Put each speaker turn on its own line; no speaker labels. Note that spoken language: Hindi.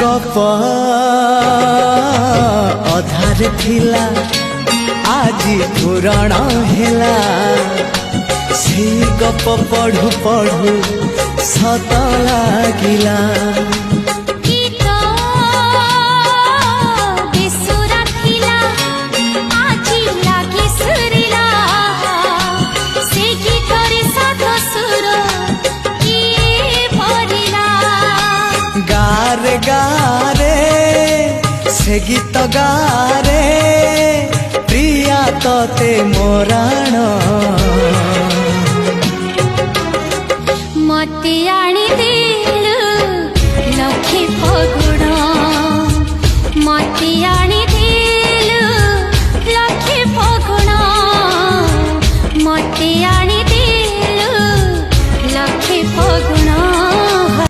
गप अधार थिला आजी पुराण हेला से गप पढ़ु पढ़ु सत लागिला गारे गारे से गीत गारे प्रिया तोते मोराण
मतिया